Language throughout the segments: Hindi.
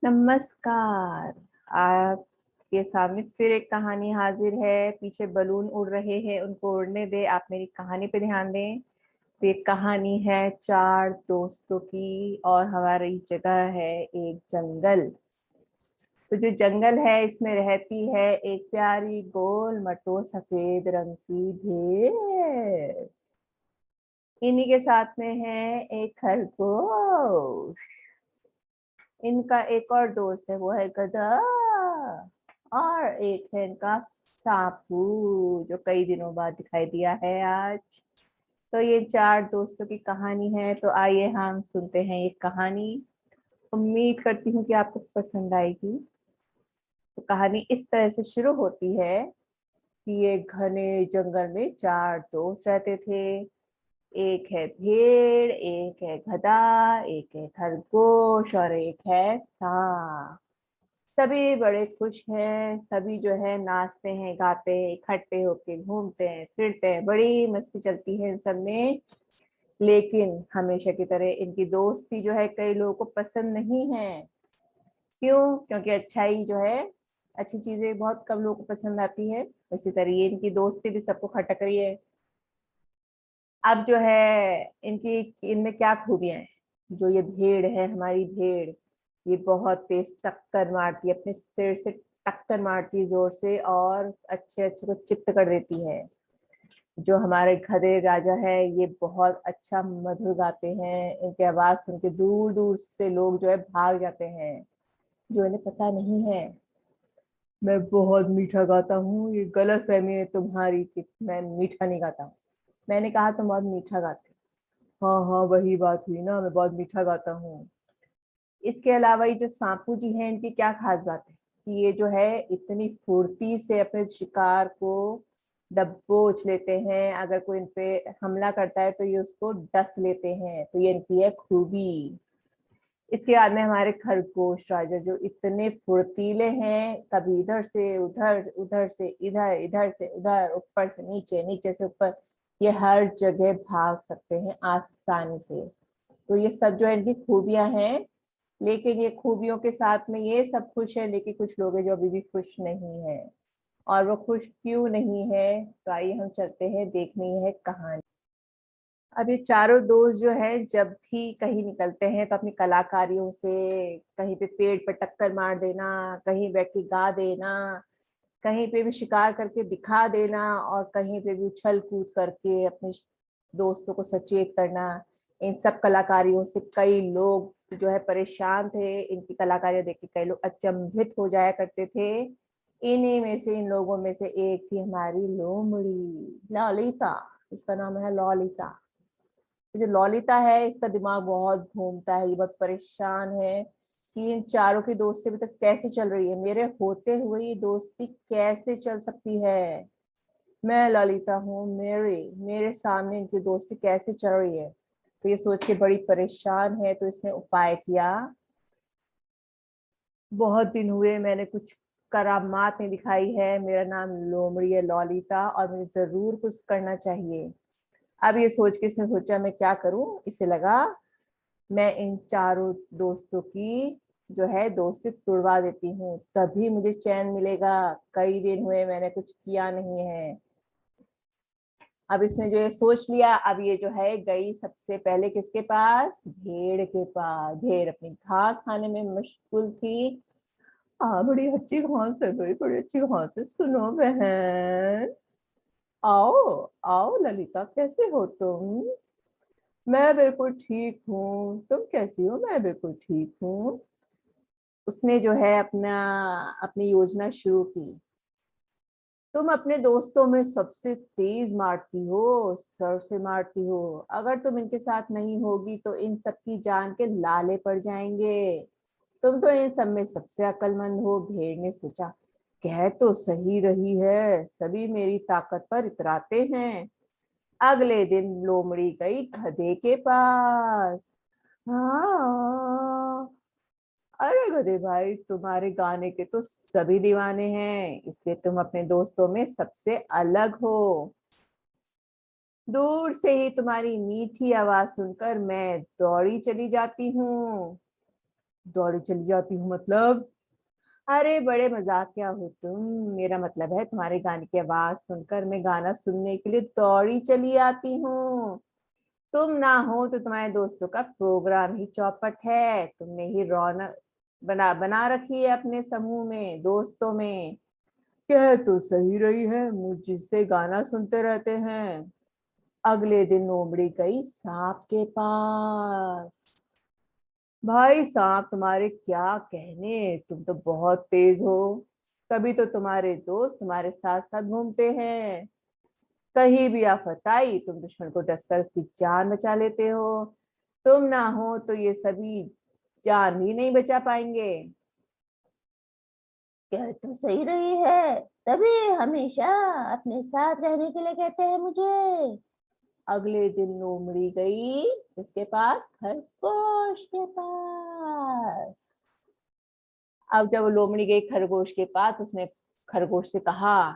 नमस्कार। आपके सामने फिर एक कहानी हाजिर है। पीछे बलून उड़ रहे हैं, उनको उड़ने दे, आप मेरी कहानी पे ध्यान दें। तो ये कहानी है चार दोस्तों की और हमारी जगह है एक जंगल। तो जो जंगल है इसमें रहती है एक प्यारी गोल मटोल सफेद रंग की भेड़। इन्हीं के साथ में है एक खरगोश। इनका एक और दोस्त है, वो है गधा। और एक है इनका सापू, जो कई दिनों बाद दिखाई दिया है आज। तो ये चार दोस्तों की कहानी है। तो आइए हम सुनते हैं ये कहानी। उम्मीद करती हूँ कि आपको पसंद आएगी। तो कहानी इस तरह से शुरू होती है कि ये घने जंगल में चार दोस्त रहते थे। एक है भेड़, एक है गधा, एक है खरगोश और एक है सांप। सभी बड़े खुश हैं, सभी जो है नाचते हैं, गाते हैं, इकट्ठे होके घूमते हैं, फिरते हैं, बड़ी मस्ती चलती है इन सब में। लेकिन हमेशा की तरह इनकी दोस्ती जो है कई लोगों को पसंद नहीं है। क्यों? क्योंकि अच्छाई जो है, अच्छी चीजें बहुत कम लोगों को पसंद आती है। इसी तरह ये इनकी दोस्ती भी सबको खटक रही है। अब जो है इनकी इनमें क्या खूबियां हैं। जो ये भेड़ है, हमारी भेड़, ये बहुत तेज टक्कर मारती है, अपने सिर से टक्कर मारती है जोर से और अच्छे अच्छे को चित्त कर देती है। जो हमारे गधे राजा है, ये बहुत अच्छा मधुर गाते हैं। इनकी आवाज सुन के दूर दूर से लोग जो है भाग जाते हैं। जो इन्हें पता नहीं है, मैं बहुत मीठा गाता हूँ। ये गलत फहमी है तुम्हारी कि मैं मीठा नहीं गाता हूँ। मैंने कहा तुम बहुत मीठा गाते हो। हाँ हाँ, वही बात हुई ना, मैं बहुत मीठा गाता हूँ। इसके अलावा ये जो सांपू जी हैं, इनकी क्या खास बात है कि ये जो है इतनी फुर्ती से अपने शिकार को दबोच लेते हैं। अगर कोई इन पे हमला करता है तो ये उसको डस लेते हैं। तो ये इनकी है खूबी। इसके बाद में हमारे खरगोश राजा, जो इतने फुर्तीले हैं, कभी इधर से उधर, उधर से इधर, इधर से उधर, ऊपर से नीचे, नीचे से ऊपर, ये हर जगह भाग सकते हैं आसानी से। तो ये सब जो है इनकी खूबियां हैं। लेकिन ये खूबियों के साथ में ये सब खुश है, लेकिन कुछ लोग हैं जो अभी भी खुश नहीं है। और वो खुश क्यों नहीं है, तो आइए हम चलते हैं, देखनी है कहानी। अब ये चारों दोस्त जो है जब भी कहीं निकलते हैं तो अपनी कलाकारियों से कहीं पे पेड़ पर टक्कर मार देना, कहीं बैठ के गा देना, कहीं पे भी शिकार करके दिखा देना, और कहीं पे भी उछल कूद करके अपने दोस्तों को सचेत करना। इन सब कलाकारियों से कई लोग जो है परेशान थे। इनकी कलाकारियां देख के कई लोग अचंभित हो जाया करते थे। इन्हीं में से, इन लोगों में से एक थी हमारी लोमड़ी, ललिता। इसका नाम है ललिता। जो ललिता है, इसका दिमाग बहुत घूमता है। ये बहुत परेशान है कि इन चारों की दोस्ती अभी तक कैसे चल रही है, मेरे होते हुए ये दोस्ती कैसे चल सकती है। मैं ललिता हूँ, मेरे मेरे सामने इनकी दोस्ती कैसे चल रही है। तो ये सोच के बड़ी परेशान है। तो इसने उपाय किया। बहुत दिन हुए मैंने कुछ करामात नहीं दिखाई है। मेरा नाम लोमड़ी है, ललिता, और मुझे जरूर कुछ करना चाहिए। अब ये सोच के इसने सोचा मैं क्या करूं। इसे लगा मैं इन चारों दोस्तों की जो है दोस्ती तुड़वा देती हूँ, तभी मुझे चैन मिलेगा। कई दिन हुए मैंने कुछ किया नहीं है। अब इसने जो ये सोच लिया, अब ये जो है गई सबसे पहले किसके पास? भेड़ के पास। भेड़ अपनी घास खाने में मशगूल थी। बड़ी अच्छी घास है भाई, बड़ी अच्छी घास है। सुनो बहन, आओ आओ ललिता, कैसे हो तुम? मैं बिल्कुल ठीक हूँ, तुम कैसी हो? मैं बिल्कुल ठीक हूँ। उसने जो है अपनी योजना शुरू की। तुम अपने दोस्तों में सबसे तेज मारती हो, सर से मारती हो। अगर तुम इनके साथ नहीं होगी तो इन सबकी जान के लाले पड़ जाएंगे। तुम तो इन सब में सबसे अक्लमंद हो। भेड़ ने सोचा, कह तो सही रही है, सभी मेरी ताकत पर इतराते हैं। अगले दिन लोमड़ी गई गधे के पास। हाँ, अरे गधे भाई, तुम्हारे गाने के तो सभी दीवाने हैं, इसलिए तुम अपने दोस्तों में सबसे अलग हो। दूर से ही तुम्हारी मीठी आवाज सुनकर मैं दौड़ी चली जाती हूँ। दौड़ी चली जाती हूँ मतलब? अरे बड़े मजाकिया हो तुम। मेरा मतलब है तुम्हारे गाने की आवाज सुनकर मैं गाना सुनने के लिए दौड़ी चली आती हूँ। तुम ना हो तो तुम्हारे दोस्तों का प्रोग्राम ही चौपट है। तुमने ही रौनक बना बना रखी है अपने समूह में, दोस्तों में। कह तो सही रही है, मुझसे गाना सुनते रहते हैं। अगले दिन लोमड़ी गई सांप के पास। भाई सांप तुम्हारे क्या कहने, तुम तो बहुत तेज हो। तभी तो तुम्हारे दोस्त तुम्हारे साथ साथ घूमते हैं। कहीं भी आफत आई तुम दुश्मन को डसकर उसकी जान बचा लेते हो। तुम ना हो तो ये सभी जान ही नहीं बचा पाएंगे। क्या तुम सही रही है, तभी हमेशा अपने साथ रहने के लिए कहते हैं मुझे। अगले दिन लोमड़ी गई इसके पास, खरगोश के पास। अब जब वो लोमड़ी गई खरगोश के पास, उसने खरगोश से कहा,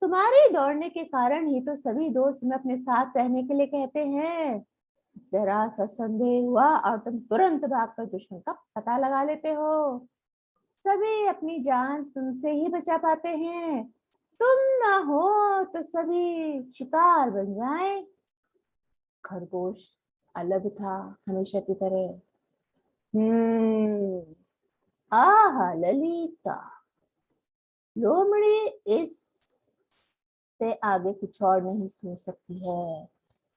तुम्हारे दौड़ने के कारण ही तो सभी दोस्त में अपने साथ रहने के लिए कहते हैं। जरा सा संदेह हुआ और तुम तुरंत भागकर दुश्मन का पता लगा लेते हो। सभी अपनी जान तुमसे ही बचा पाते हैं। तुम ना हो तो सभी शिकार बन जाएं। खरगोश अलग था हमेशा की तरह। हम्म। आह ललिता, लोमड़ी इससे आगे कुछ और नहीं सोच सकती है।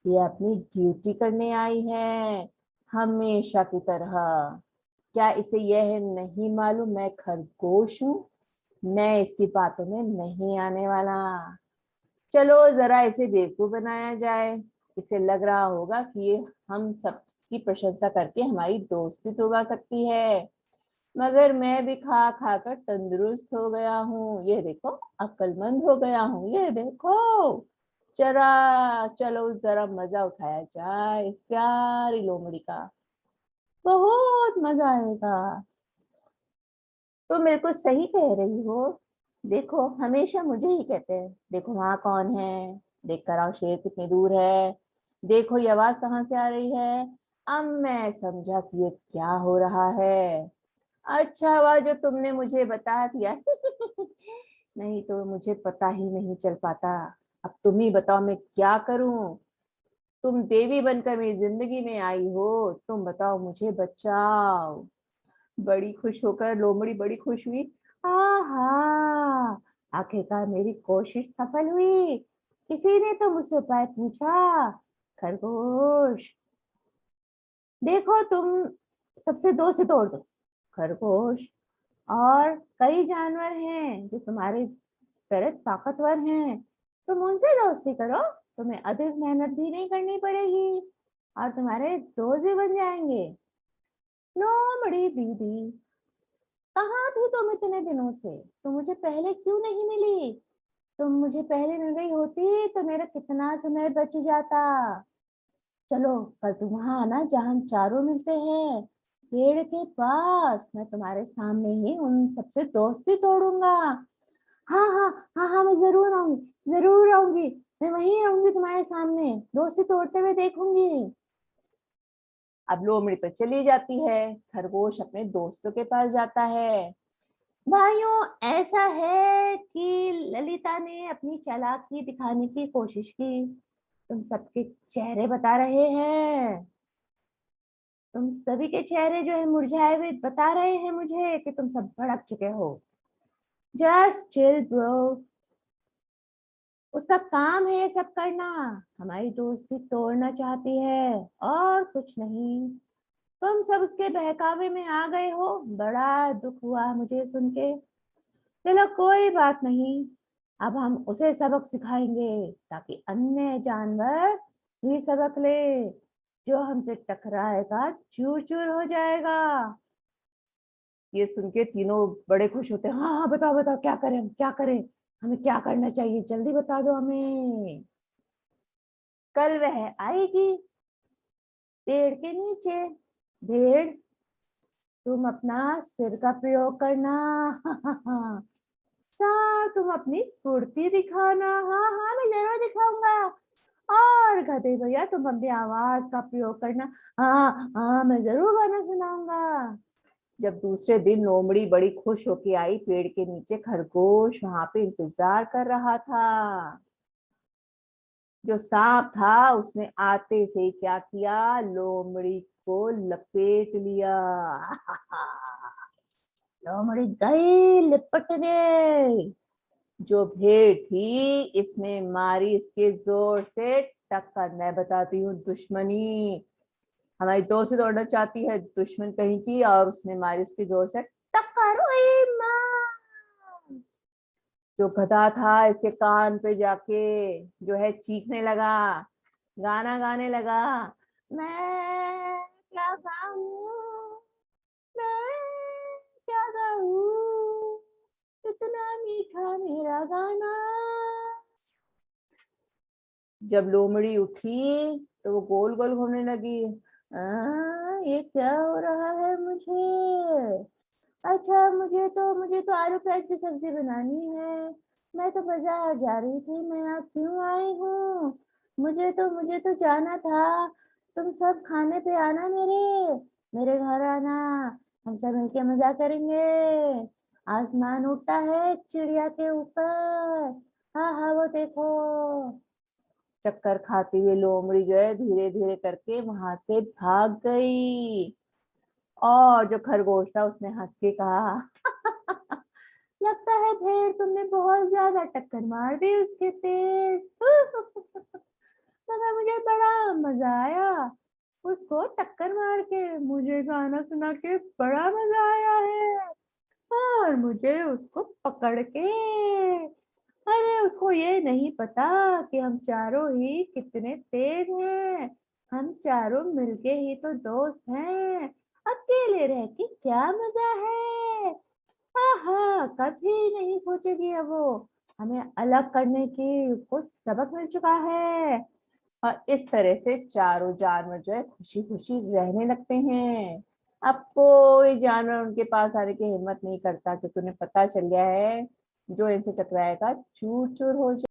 ये अपनी ड्यूटी करने आई है हमेशा की तरह। क्या इसे यह नहीं मालूम मैं खरगोश हूँ? मैं इसकी बातों में नहीं आने वाला। चलो जरा इसे बेवकूफ बनाया जाए। इसे लग रहा होगा कि ये हम सबकी प्रशंसा करके हमारी दोस्ती तोड़वा सकती है। मगर मैं भी खा खा कर तंदुरुस्त हो गया हूँ, ये देखो। अक्लमंद हो गया हूँ, ये देखो। जरा चलो जरा मजा उठाया जाए इस प्यारी लोमड़ी का। बहुत मजा आएगा। तुम मेरे को सही कह रही हो। देखो हमेशा मुझे ही कहते हैं, देखो वहां कौन है, देख कर आओ शेर कितनी दूर है, देखो ये आवाज कहाँ से आ रही है। अब मैं समझा कि ये क्या हो रहा है। अच्छा हुआ जो तुमने मुझे बता दिया। नहीं तो मुझे पता ही नहीं चल पाता। अब तुम ही बताओ मैं क्या करूं। तुम देवी बनकर मेरी जिंदगी में आई हो, तुम बताओ मुझे बचाओ। बड़ी खुश होकर लोमड़ी बड़ी खुश हुई। आहा, आखिरकार मेरी कोशिश सफल हुई। किसी ने तो मुझसे उपाय पूछा। खरगोश, देखो तुम सबसे दोस्ती तोड़ दो। खरगोश और कई जानवर हैं जो तुम्हारे तरह ताकतवर हैं। तुम उनसे दोस्ती करो, तुम्हें अधिक मेहनत भी नहीं करनी पड़ेगी और तुम्हारे दोस्त भी बन जाएंगे। लोमड़ी दीदी, कहाँ थी तुम इतने दिनों से? तुम मुझे पहले क्यों नहीं मिली? तुम मुझे पहले मिल गई होती तो मेरा कितना समय बच जाता। चलो कल तुम वहां आना जहाँ हम चारों मिलते हैं, पेड़ के पास। मैं तुम्हारे सामने ही उन सबसे दोस्ती तोड़ूंगा। हाँ हाँ, हाँ हाँ, मैं जरूर आऊंगी, जरूर आऊंगी। मैं वहीं रहूंगी तुम्हारे सामने, दोस्ती तोड़ते हुए देखूंगी। अब लोमड़ी तो चली जाती है, खरगोश अपने दोस्तों के पास जाता है। भाइयों, ऐसा है कि ललिता ने अपनी चालाकी दिखाने की कोशिश की। तुम सबके चेहरे बता रहे हैं, तुम सभी के चेहरे जो है मुरझाए हुए बता रहे हैं मुझे कि तुम सब भड़क चुके हो। जस्ट चिल ब्रो, उसका काम है ये सब करना। हमारी दोस्ती तोड़ना चाहती है और कुछ नहीं। तुम सब उसके बहकावे में आ गए हो, बड़ा दुख हुआ मुझे सुन के। चलो कोई बात नहीं, अब हम उसे सबक सिखाएंगे ताकि अन्य जानवर भी सबक ले। जो हमसे टकराएगा चूर चूर हो जाएगा। ये सुन के तीनों बड़े खुश होते हैं। हाँ हाँ, बताओ बताओ क्या करें, हम क्या करें, हमें क्या करना चाहिए, जल्दी बता दो हमें। कल वह आएगी पेड़ के नीचे। भेड़, तुम अपना सिर का प्रयोग करना। सा तुम अपनी फुर्ती दिखाना। हाँ हाँ, मैं जरूर दिखाऊंगा। और गधे भैया, तुम अपनी आवाज का प्रयोग करना। हाँ हाँ, मैं जरूर गाना सुनाऊंगा। जब दूसरे दिन लोमड़ी बड़ी खुश होके आई पेड़ के नीचे, खरगोश वहां पे इंतजार कर रहा था। जो सांप था उसने आते से ही क्या किया, लोमड़ी को लपेट लिया। लोमड़ी गई लिपटने। जो भेड़ थी इसने मारी इसके जोर से टक्कर। मैं बताती हूँ दुश्मनी, हमारी दोस्त से दौड़ना चाहती है दुश्मन कहीं की, और उसने मारी उसकी जोर से टक्कर। ओए माँ! जो गधा था इसके कान पे जाके जो है चीखने लगा, गाना गाने लगा। मैं क्या गाऊं, मैं क्या गाऊं, इतना मीठा मेरा गाना। जब लोमड़ी उठी तो वो गोल गोल घूमने लगी। ये क्या हो रहा है मुझे? अच्छा, मुझे तो आलू प्याज की सब्जी बनानी है। मैं तो बाजार जा रही थी, मैं यहाँ क्यों आई हूँ? मुझे तो जाना था। तुम सब खाने पे आना, मेरे घर आना। हम सब मिलके मजा करेंगे। आसमान उड़ता है चिड़िया के ऊपर। हाँ हाँ, वो देखो। चक्कर खाती हुई लोमड़ी जो है धीरे धीरे करके वहां से भाग गई। और जो खरगोश था उसने हंस के कहा, लगता है भेड़ तुमने बहुत ज्यादा टक्कर मार दी उसके तेज। मगर मुझे बड़ा मजा आया उसको टक्कर मार के, मुझे गाना सुना के बड़ा मजा आया है। और मुझे उसको पकड़ के, अरे उसको ये नहीं पता कि हम चारों ही कितने तेज हैं। हम चारों मिलके ही तो दोस्त हैं। अकेले रह के क्या मजा है। हाँ हाँ, कभी नहीं सोचेगी अब वो। हमें अलग करने की उसको सबक मिल चुका है। और इस तरह से चारों जानवर जो है खुशी खुशी रहने लगते हैं। अब कोई जानवर उनके पास आने की हिम्मत नहीं करता, क्योंकि उन्हें पता चल गया है जो इनसे टकराएगा चूर चूर हो जाए।